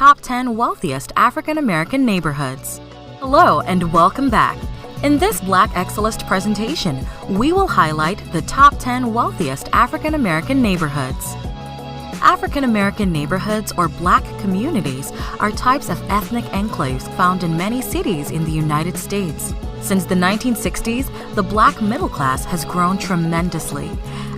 top 10 wealthiest African American neighborhoods. Hello and welcome back. In this Black Excellist presentation, we will highlight the top 10 wealthiest African American neighborhoods. African American neighborhoods or Black communities are types of ethnic enclaves found in many cities in the United States. Since the 1960s, the Black middle class has grown tremendously.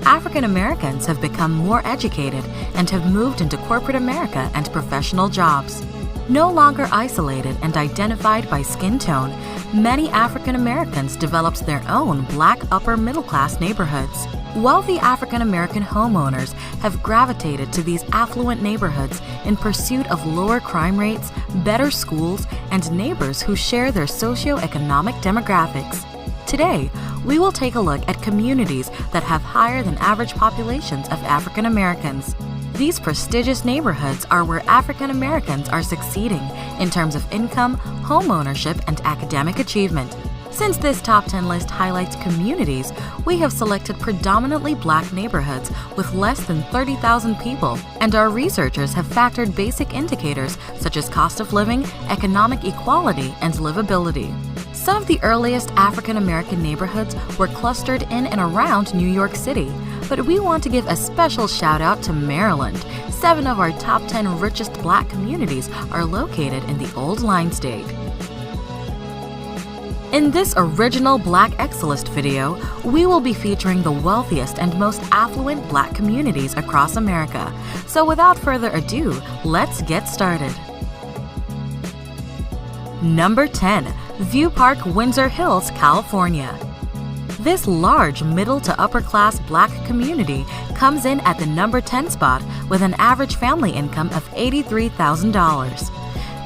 African Americans have become more educated and have moved into corporate America and professional jobs. No longer isolated and identified by skin tone, many African Americans developed their own Black upper middle class neighborhoods. Wealthy African American homeowners have gravitated to these affluent neighborhoods in pursuit of lower crime rates, better schools, and neighbors who share their socioeconomic demographics. Today, we will take a look at communities that have higher than average populations of African Americans. These prestigious neighborhoods are where African Americans are succeeding in terms of income, home ownership, and academic achievement. Since this top 10 list highlights communities, we have selected predominantly Black neighborhoods with less than 30,000 people, and our researchers have factored basic indicators such as cost of living, economic equality, and livability. Some of the earliest African American neighborhoods were clustered in and around New York City, but we want to give a special shout out to Maryland. 7 of our top 10 richest Black communities are located in the Old Line State. In this original Black Excellist video, we will be featuring the wealthiest and most affluent Black communities across America. So without further ado, let's get started. Number 10. View Park, Windsor Hills, California. This large middle to upper class Black community comes in at the number 10 spot with an average family income of $83,000.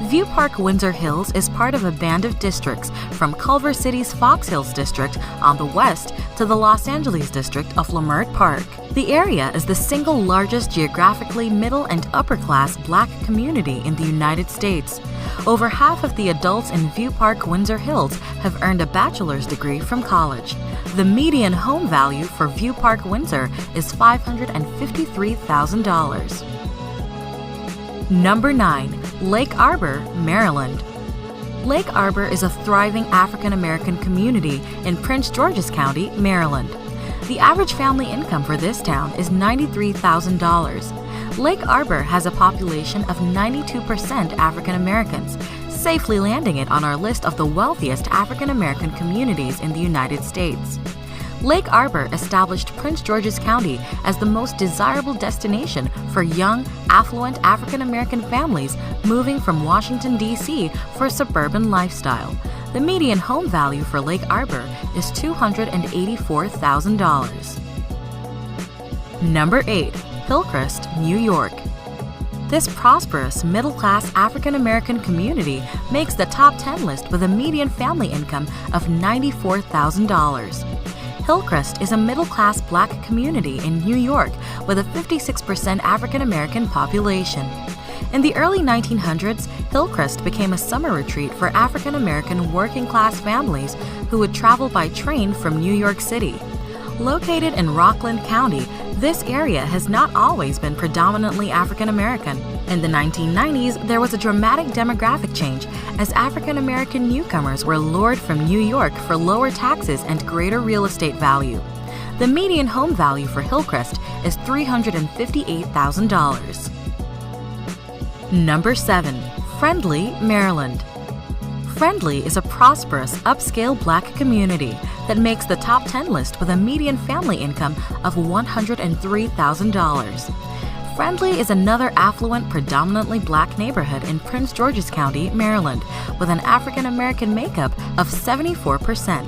View Park, Windsor Hills is part of a band of districts from Culver City's Fox Hills district on the west to the Los Angeles district of Leimert Park. The area is the single largest geographically middle and upper class Black community in the United States. Over half of the adults in View Park, Windsor Hills have earned a bachelor's degree from college. The median home value for View Park, Windsor is $553,000. Number 9. Lake Arbor, Maryland. Lake Arbor is a thriving African American community in Prince George's County, Maryland. The average family income for this town is $93,000. Lake Arbor has a population of 92% African Americans, safely landing it on our list of the wealthiest African American communities in the United States. Lake Arbor established Prince George's County as the most desirable destination for young, affluent African American families moving from Washington, D.C. for a suburban lifestyle. The median home value for Lake Arbor is $284,000. Number 8. Hillcrest, New York. This prosperous, middle-class African American community makes the top 10 list with a median family income of $94,000. Hillcrest is a middle-class Black community in New York with a 56% African American population. In the early 1900s, Hillcrest became a summer retreat for African American working-class families who would travel by train from New York City. Located in Rockland County, this area has not always been predominantly African American. In the 1990s, there was a dramatic demographic change as African American newcomers were lured from New York for lower taxes and greater real estate value. The median home value for Hillcrest is $358,000. Number 7. Friendly, Maryland. Friendly is a prosperous, upscale Black community that makes the top 10 list with a median family income of $103,000. Friendly is another affluent, predominantly Black neighborhood in Prince George's County, Maryland, with an African American makeup of 74%.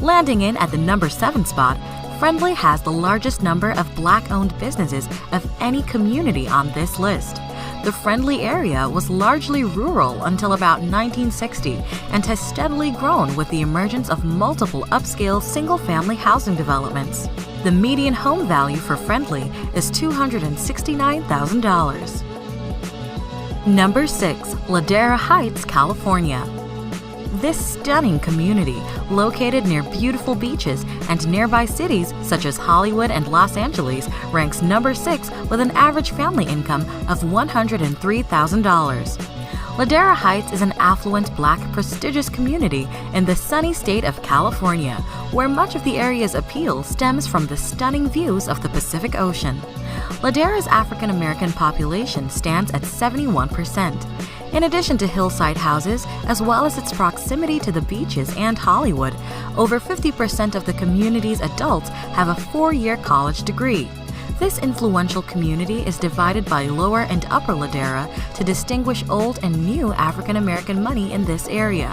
Landing in at the number 7 spot, Friendly has the largest number of Black-owned businesses of any community on this list. The Friendly area was largely rural until about 1960 and has steadily grown with the emergence of multiple upscale single-family housing developments. The median home value for Friendly is $269,000. Number 6. Ladera Heights, California. This stunning community, located near beautiful beaches and nearby cities such as Hollywood and Los Angeles, ranks number 6 with an average family income of $103,000. Ladera Heights is an affluent Black prestigious community in the sunny state of California, where much of the area's appeal stems from the stunning views of the Pacific Ocean. Ladera's African American population stands at 71%. In addition to hillside houses, as well as its proximity to the beaches and Hollywood, over 50% of the community's adults have a 4-year college degree. This influential community is divided by Lower and Upper Ladera to distinguish old and new African American money in this area.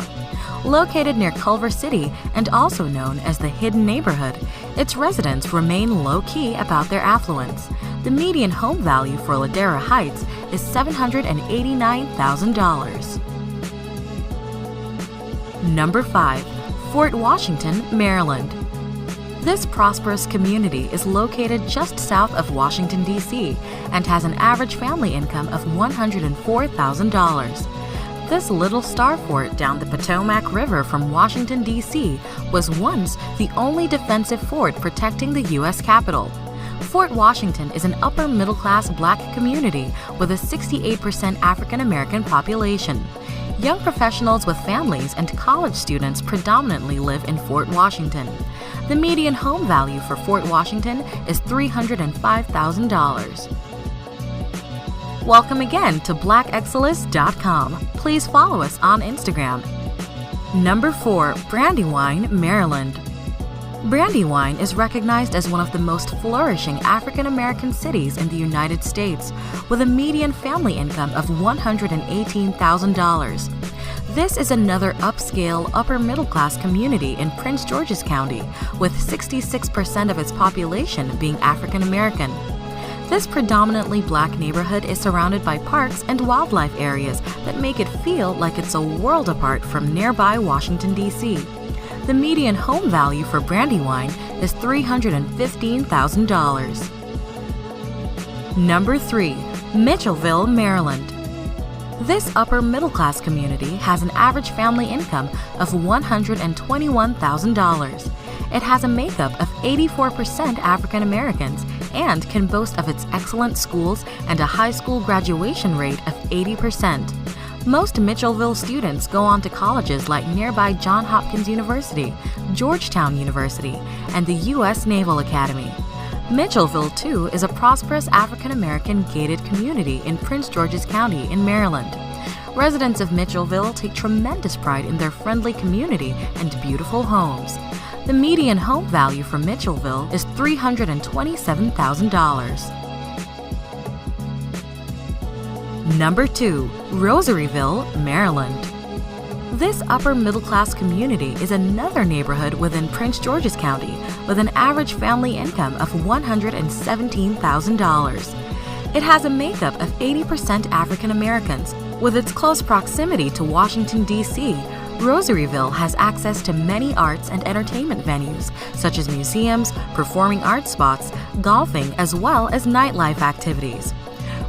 Located near Culver City and also known as the Hidden Neighborhood, its residents remain low-key about their affluence. The median home value for Ladera Heights is $789,000. Number 5. Fort Washington, Maryland. This prosperous community is located just south of Washington, D.C., and has an average family income of $104,000. This little star fort down the Potomac River from Washington, D.C. was once the only defensive fort protecting the U.S. Capitol. Fort Washington is an upper-middle-class Black community with a 68% African-American population. Young professionals with families and college students predominantly live in Fort Washington. The median home value for Fort Washington is $305,000. Welcome again to blackexcellence.com. Please follow us on Instagram. Number 4. Brandywine, Maryland. Brandywine is recognized as one of the most flourishing African American cities in the United States, with a median family income of $118,000. This is another upscale, upper-middle-class community in Prince George's County, with 66% of its population being African American. This predominantly Black neighborhood is surrounded by parks and wildlife areas that make it feel like it's a world apart from nearby Washington, D.C. The median home value for Brandywine is $315,000. Number 3. Mitchellville, Maryland. This upper-middle-class community has an average family income of $121,000. It has a makeup of 84% African Americans and can boast of its excellent schools and a high school graduation rate of 80%. Most Mitchellville students go on to colleges like nearby Johns Hopkins University, Georgetown University, and the U.S. Naval Academy. Mitchellville, too, is a prosperous African-American gated community in Prince George's County in Maryland. Residents of Mitchellville take tremendous pride in their friendly community and beautiful homes. The median home value for Mitchellville is $327,000. Number 2. Rosaryville, Maryland. This upper-middle-class community is another neighborhood within Prince George's County with an average family income of $117,000. It has a makeup of 80% African Americans. With its close proximity to Washington, D.C., Rosaryville has access to many arts and entertainment venues, such as museums, performing arts spots, golfing, as well as nightlife activities.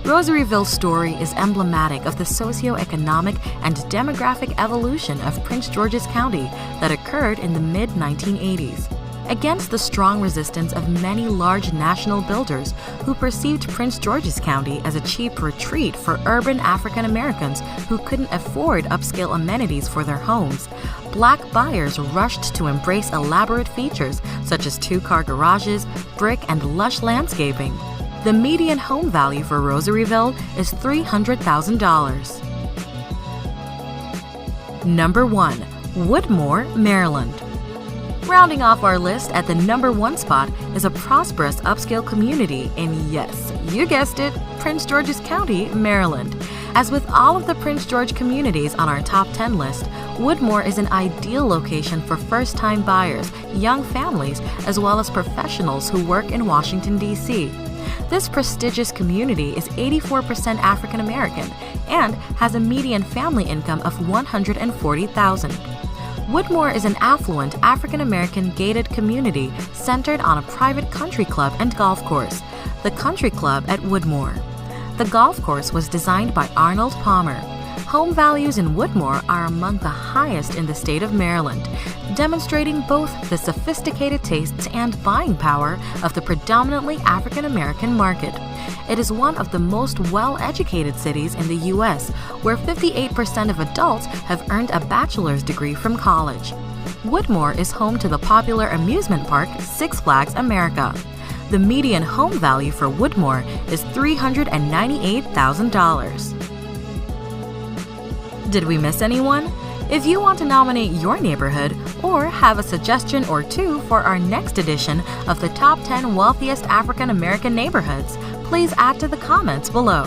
Rosaryville's story is emblematic of the socio-economic and demographic evolution of Prince George's County that occurred in the mid-1980s. Against the strong resistance of many large national builders who perceived Prince George's County as a cheap retreat for urban African Americans who couldn't afford upscale amenities for their homes, Black buyers rushed to embrace elaborate features such as 2-car garages, brick, and lush landscaping. The median home value for Rosaryville is $300,000. Number 1. Woodmore, Maryland. Rounding off our list at the number 1 spot is a prosperous upscale community in, yes, you guessed it, Prince George's County, Maryland. As with all of the Prince George communities on our top 10 list, Woodmore is an ideal location for first-time buyers, young families, as well as professionals who work in Washington, D.C. This prestigious community is 84% African American and has a median family income of $140,000. Woodmore is an affluent African American gated community centered on a private country club and golf course, the Country Club at Woodmore. The golf course was designed by Arnold Palmer. Home values in Woodmore are among the highest in the state of Maryland, demonstrating both the sophisticated tastes and buying power of the predominantly African American market. It is one of the most well-educated cities in the U.S., where 58% of adults have earned a bachelor's degree from college. Woodmore is home to the popular amusement park Six Flags America. The median home value for Woodmore is $398,000. Did we miss anyone? If you want to nominate your neighborhood or have a suggestion or two for our next edition of the Top 10 Wealthiest African American Neighborhoods, please add to the comments below.